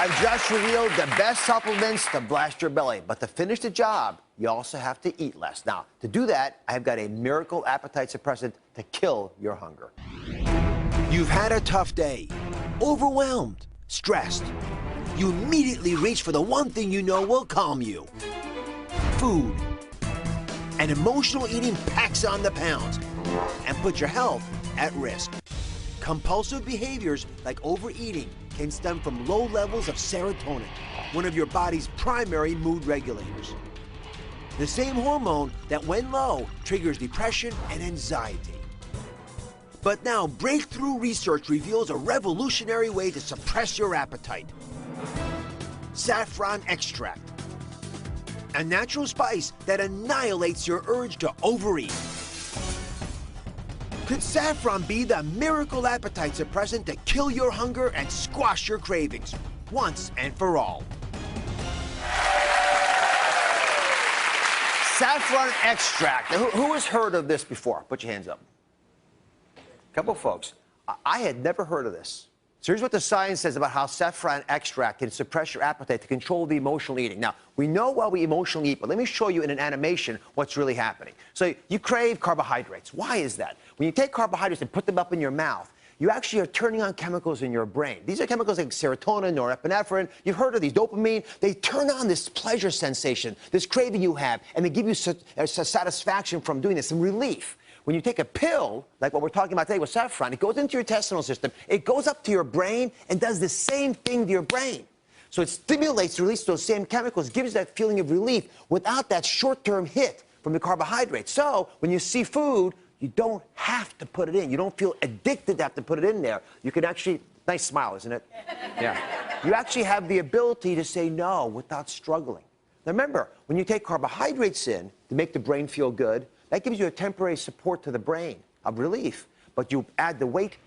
I've just revealed the best supplements to blast your belly. But to finish the job, you also have to eat less. Now, to do that, I've got a miracle appetite suppressant to kill your hunger. You've had a tough day, overwhelmed, stressed. You immediately reach for the one thing you know will calm you. Food. And emotional eating packs on the pounds and puts your health at risk. Compulsive behaviors like overeating can stem from low levels of serotonin, one of your body's primary mood regulators. The same hormone that, when low, triggers depression and anxiety. But now, breakthrough research reveals a revolutionary way to suppress your appetite. Saffron extract, a natural spice that annihilates your urge to overeat. Could saffron be the miracle appetite suppressant to kill your hunger and squash your cravings once and for all? Saffron extract. Now, who has heard of this before? Put your hands up. A couple folks. I had never heard of this. So here's what the science says about how saffron extract can suppress your appetite to control the emotional eating. Now, we know why we emotionally eat, but let me show you in an animation what's really happening. So you crave carbohydrates. Why is that? When you take carbohydrates and put them up in your mouth, you actually are turning on chemicals in your brain. These are chemicals like serotonin, norepinephrine. You've heard of these, dopamine. They turn on this pleasure sensation, this craving you have, and they give you satisfaction from doing this, some relief. When you take a pill, like what we're talking about today with saffron, it goes into your intestinal system, it goes up to your brain and does the same thing to your brain. So it stimulates the release of those same chemicals, gives you that feeling of relief without that short-term hit from the carbohydrates. So when you see food, you don't have to put it in. You don't feel addicted to have to put it in there. You can actually, nice smile, isn't it? Yeah. You actually have the ability to say no without struggling. Now remember, when you take carbohydrates in to make the brain feel good, that gives you a temporary support to the brain of relief, but you add the weight.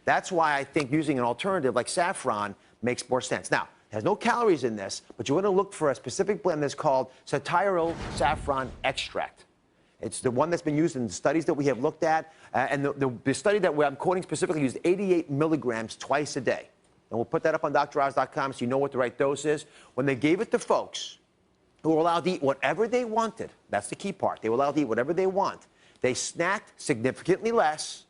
That's why I think using an alternative like saffron makes more sense. Now, it has no calories in this, but you want to look for a specific blend that's called satyryl saffron extract. It's the one that's been used in the studies that we have looked at, and the study that I'm quoting specifically used 88 milligrams twice a day. And we'll put that up on DrOz.com so you know what the right dose is. When they gave it to folks who were allowed to eat whatever they wanted. That's the key part. They were allowed to eat whatever they want. They snacked significantly less,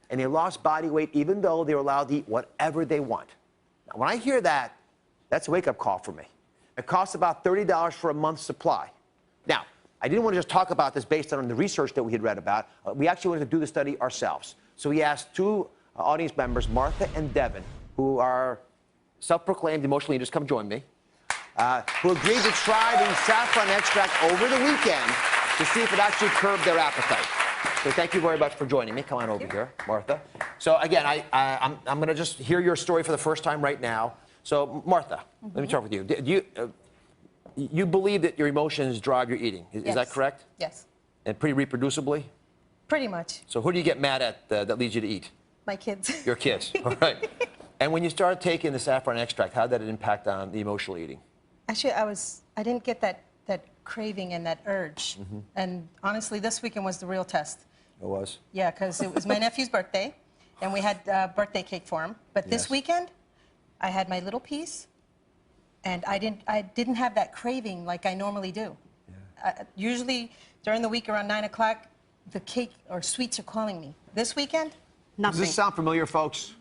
and they lost body weight even though they were allowed to eat whatever they want. Now, when I hear that, that's a wake-up call for me. It costs about $30 for a month's supply. Now, I didn't want to just talk about this based on the research that we had read about. We actually wanted to do the study ourselves. So we asked two audience members, Martha and Devin, who are self-proclaimed emotional eaters, come join me, who agreed to try the saffron extract over the weekend to see if it actually curbed their appetite. So thank you very much for joining me. Come on over here, Martha. So again, I'm going to just hear your story for the first time right now. So Martha, let me start with you. Do you believe that your emotions drive your eating? Is that correct? Yes. And pretty reproducibly? Pretty much. So who do you get mad at that leads you to eat? My kids. Your kids. All right. And when you started taking the saffron extract, how did it impact on the emotional eating? Actually, I didn't get that craving and that urge. And honestly, this weekend was the real test. It was? Yeah, because it was my nephew's birthday, and we had birthday cake for him. But this weekend, I had my little piece, and I didn't have that craving like I normally do. Yeah. Usually, during the week around 9 o'clock, the cake or sweets are calling me. This weekend, nothing. Does this sound familiar, folks?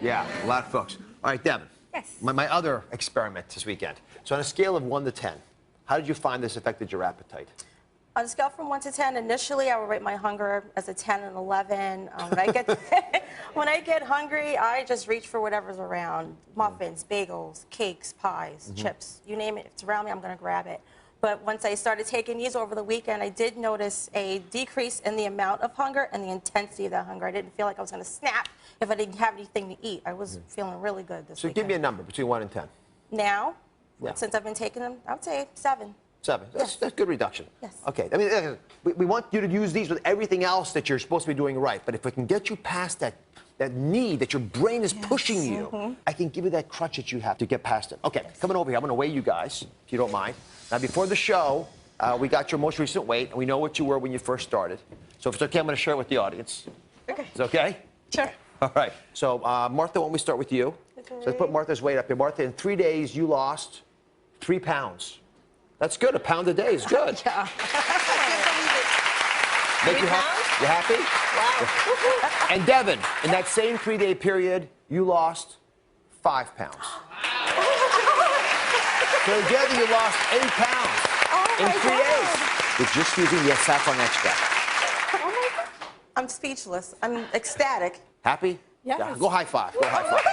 Yeah, a lot of folks. All right, Devin. Yes. My other experiment this weekend. So on a scale of 1 to 10, how did you find this affected your appetite? On a scale from 1 to 10, initially I would rate my hunger as a 10 and 11. When I get hungry, I just reach for whatever's around. Muffins, bagels, cakes, pies, chips. You name it, if it's around me, I'm going to grab it. But once I started taking these over the weekend, I did notice a decrease in the amount of hunger and the intensity of that hunger. I didn't feel like I was going to snap if I didn't have anything to eat. I was feeling really good this weekend. So give me a number between 1 and 10. Now, since I've been taking them, I would say 7. 7. That's good reduction. Yes. Okay. I mean, we want you to use these with everything else that you're supposed to be doing right. But if we can get you past that need that your brain is pushing you, I can give you that crutch that you have to get past it. Okay, coming over here, I'm going to weigh you guys, if you don't mind. Now, before the show, we got your most recent weight, and we know what you were when you first started. So if it's okay, I'm going to share it with the audience. Okay. Is it okay? Sure. All right. So, Martha, why don't we start with you? So let's put Martha's weight up here. Martha, in 3 days, you lost 3 pounds. That's good. A pound a day is good. Yeah. I can't believe it. Make you you happy? Wow. And Devin, in that same 3-day period, you lost 5 pounds. So together you lost 8 pounds in 3 days. With just using the saffron extract. Oh my God. I'm speechless. I'm ecstatic. Happy? Yes. Yeah. Go high five. Go high five.